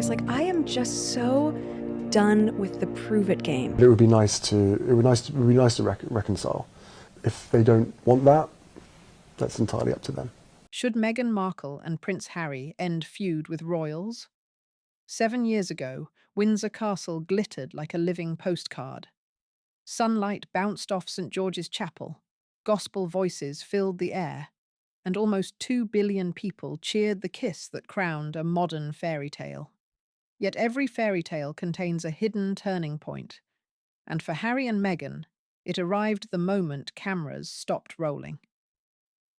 was like, I am just so done with the prove it game. It would be nice to reconcile. If they don't want that, that's entirely up to them. Should Meghan Markle and Prince Harry end feud with royals? 7 years ago, Windsor Castle glittered like a living postcard. Sunlight bounced off St. George's Chapel, gospel voices filled the air, and almost 2 billion people cheered the kiss that crowned a modern fairy tale. Yet every fairy tale contains a hidden turning point, and for Harry and Meghan, it arrived the moment cameras stopped rolling.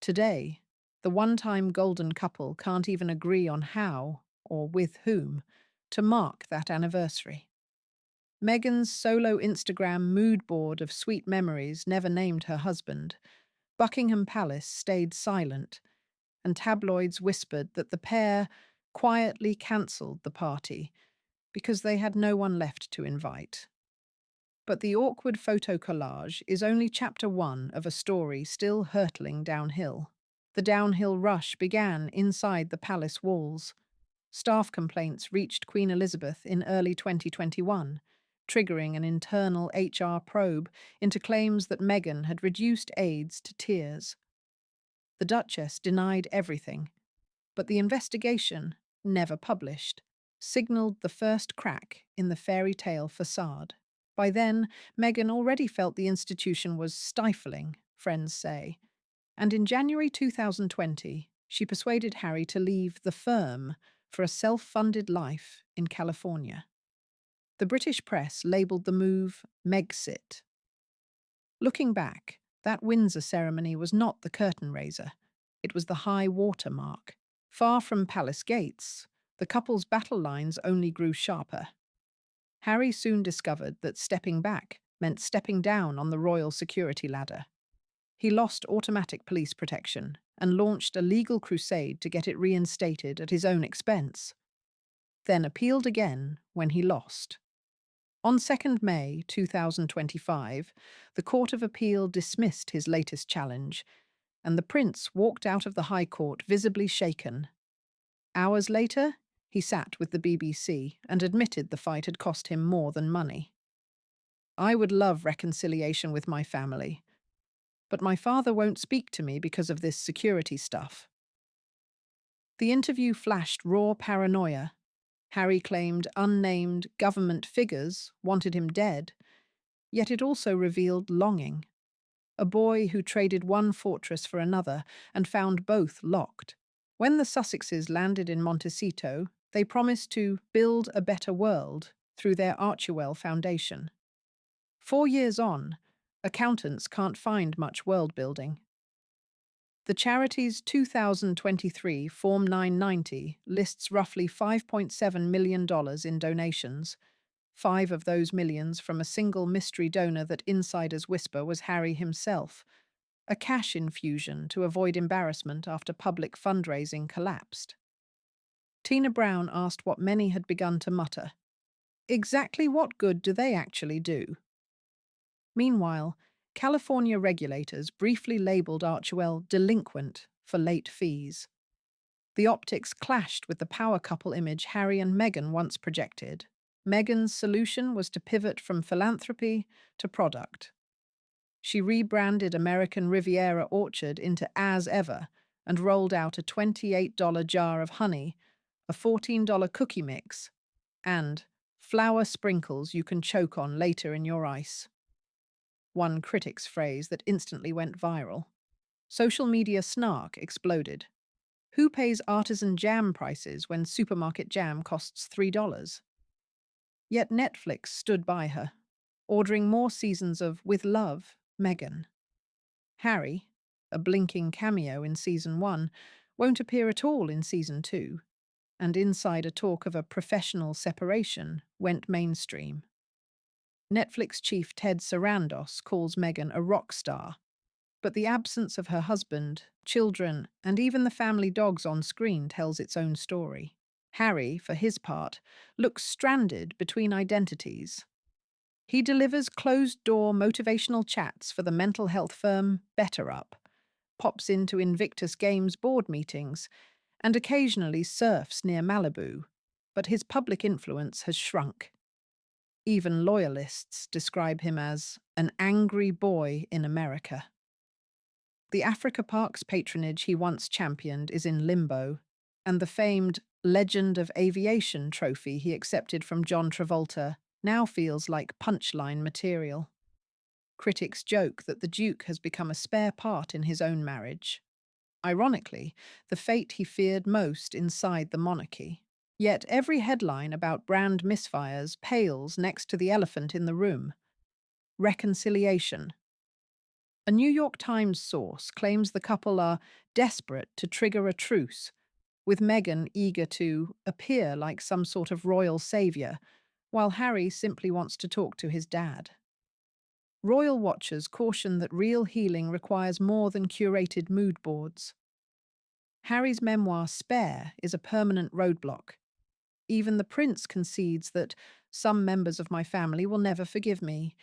Today, the one-time golden couple can't even agree on how, or with whom, to mark that anniversary. Meghan's solo Instagram mood board of sweet memories never named her husband. Buckingham Palace stayed silent, and tabloids whispered that the pair quietly cancelled the party because they had no one left to invite. But the awkward photo collage is only chapter 1 of a story still hurtling downhill. The downhill rush began inside the palace walls. Staff complaints reached Queen Elizabeth in early 2021, triggering an internal HR probe into claims that Meghan had reduced aides to tears. The Duchess denied everything, but the investigation, never published, signalled the first crack in the fairy tale facade. By then, Meghan already felt the institution was stifling, friends say, and in January 2020, she persuaded Harry to leave the firm for a self-funded life in California. The British press labelled the move Megxit. Looking back, that Windsor ceremony was not the curtain raiser. It was the high water mark. Far from palace gates, the couple's battle lines only grew sharper. Harry soon discovered that stepping back meant stepping down on the royal security ladder. He lost automatic police protection and launched a legal crusade to get it reinstated at his own expense, then appealed again when he lost. On 2nd May 2025, the Court of Appeal dismissed his latest challenge, and the prince walked out of the High Court visibly shaken. Hours later, he sat with the BBC and admitted the fight had cost him more than money. "I would love reconciliation with my family, but my father won't speak to me because of this security stuff." The interview flashed raw paranoia. Harry claimed unnamed government figures wanted him dead, yet it also revealed longing. A boy who traded one fortress for another and found both locked. When the Sussexes landed in Montecito, they promised to build a better world through their Archewell Foundation. 4 years on, accountants can't find much world building. The charity's 2023 Form 990 lists roughly $5.7 million in donations, 5 of those millions from a single mystery donor that insiders whisper was Harry himself, a cash infusion to avoid embarrassment after public fundraising collapsed. Tina Brown asked what many had begun to mutter. Exactly what good do they actually do? Meanwhile, California regulators briefly labelled Archewell delinquent for late fees. The optics clashed with the power couple image Harry and Meghan once projected. Meghan's solution was to pivot from philanthropy to product. She rebranded American Riviera Orchard into As Ever and rolled out a $28 jar of honey, a $14 cookie mix, and flour sprinkles you can choke on later in your ice. One critic's phrase that instantly went viral. Social media snark exploded. Who pays artisan jam prices when supermarket jam costs $3? Yet Netflix stood by her, ordering more seasons of With Love, Meghan. Harry, a blinking cameo in Season 1, won't appear at all in Season 2, and insider talk of a professional separation went mainstream. Netflix chief Ted Sarandos calls Meghan a rock star, but the absence of her husband, children, and even the family dogs on screen tells its own story. Harry, for his part, looks stranded between identities. He delivers closed-door motivational chats for the mental health firm BetterUp, pops into Invictus Games board meetings, and occasionally surfs near Malibu. but his public influence has shrunk. Even loyalists describe him as an angry boy in America. The Africa Parks patronage he once championed is in limbo, and the famed Legend of Aviation trophy he accepted from John Travolta now feels like punchline material. Critics joke that the Duke has become a spare part in his own marriage. Ironically, the fate he feared most inside the monarchy. Yet every headline about brand misfires pales next to the elephant in the room: reconciliation. A New York Times source claims the couple are desperate to trigger a truce, with Meghan eager to appear like some sort of royal savior, while Harry simply wants to talk to his dad. Royal watchers caution that real healing requires more than curated mood boards. Harry's memoir Spare is a permanent roadblock. Even the prince concedes that some members of my family will never forgive me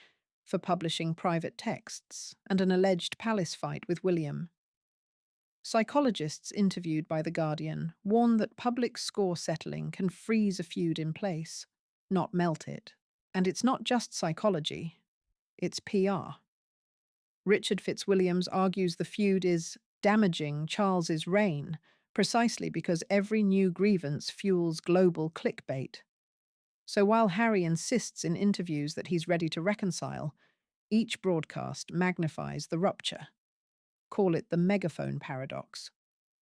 for publishing private texts and an alleged palace fight with William. Psychologists interviewed by The Guardian warn that public score settling can freeze a feud in place, not melt it. And it's not just psychology, it's PR. Richard Fitzwilliams argues the feud is damaging Charles's reign precisely because every new grievance fuels global clickbait. So while Harry insists in interviews that he's ready to reconcile, each broadcast magnifies the rupture. Call it the megaphone paradox.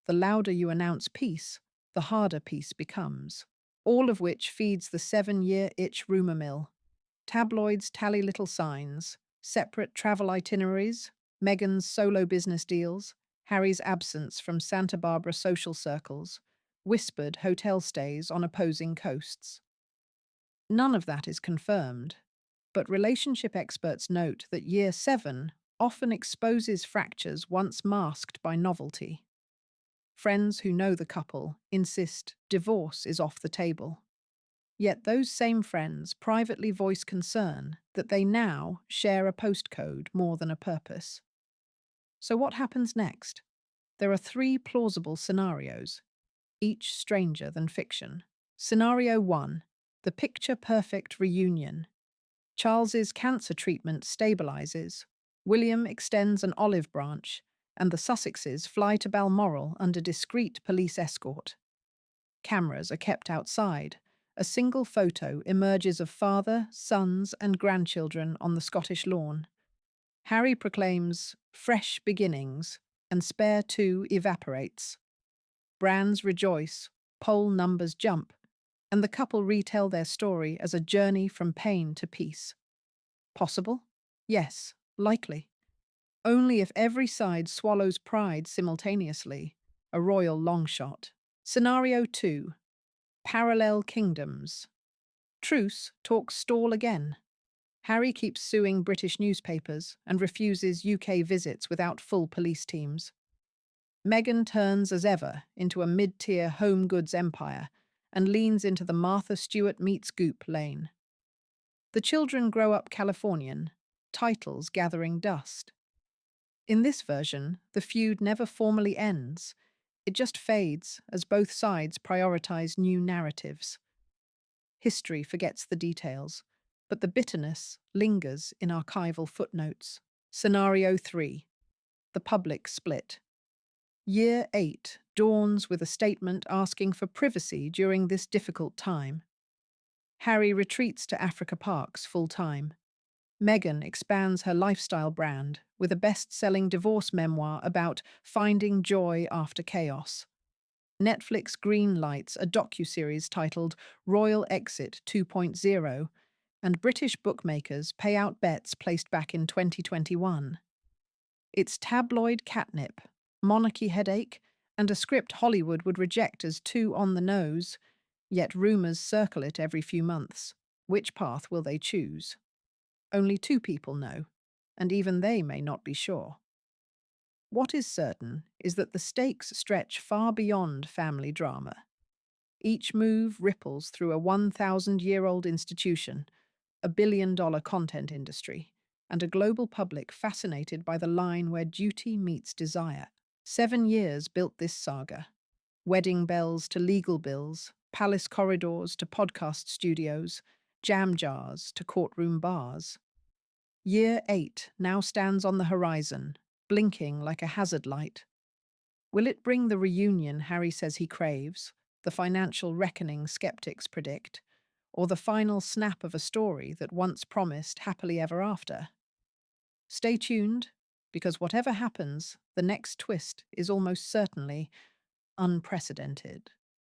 The louder you announce peace, the harder peace becomes. All of which feeds the 7-year itch rumour mill. Tabloids tally little signs, separate travel itineraries, Meghan's solo business deals, Harry's absence from Santa Barbara social circles, whispered hotel stays on opposing coasts. None of that is confirmed, but relationship experts note that year 7 often exposes fractures once masked by novelty. Friends who know the couple insist divorce is off the table. Yet those same friends privately voice concern that they now share a postcode more than a purpose. So what happens next? There are 3 plausible scenarios, each stranger than fiction. Scenario 1, the picture-perfect reunion. Charles's cancer treatment stabilizes, William extends an olive branch, and the Sussexes fly to Balmoral under discreet police escort. Cameras are kept outside. A single photo emerges of father, sons, and grandchildren on the Scottish lawn. Harry proclaims fresh beginnings, and Spare 2 evaporates. Brands rejoice, poll numbers jump, and the couple retell their story as a journey from pain to peace. Possible? Yes, likely. Only if every side swallows pride simultaneously, a royal long shot. Scenario 2. Parallel kingdoms. Truce talks stall again. Harry keeps suing British newspapers and refuses UK visits without full police teams. Meghan turns as ever into a mid-tier home goods empire and leans into the Martha Stewart meets Goop lane. The children grow up Californian, titles gathering dust. In this version, the feud never formally ends. It just fades as both sides prioritize new narratives. History forgets the details, but the bitterness lingers in archival footnotes. Scenario 3. The public split. Year 8 dawns with a statement asking for privacy during this difficult time. Harry retreats to Africa Parks full-time. Meghan expands her lifestyle brand with a best-selling divorce memoir about finding joy after chaos. Netflix greenlights a docuseries titled Royal Exit 2.0, and British bookmakers pay out bets placed back in 2021. It's tabloid catnip, monarchy headache, and a script Hollywood would reject as too on the nose, yet rumours circle it every few months. Which path will they choose? Only 2 people know, and even they may not be sure. What is certain is that the stakes stretch far beyond family drama. Each move ripples through a 1,000-year-old institution, a billion-dollar content industry, and a global public fascinated by the line where duty meets desire. 7 years built this saga. Wedding bells to legal bills, Palace corridors to podcast studios, jam jars to courtroom bars. Year 8 now stands on the horizon, blinking like a hazard light. Will it bring the reunion Harry says he craves, the financial reckoning skeptics predict, or the final snap of a story that once promised happily ever after? Stay tuned, because whatever happens, the next twist is almost certainly unprecedented.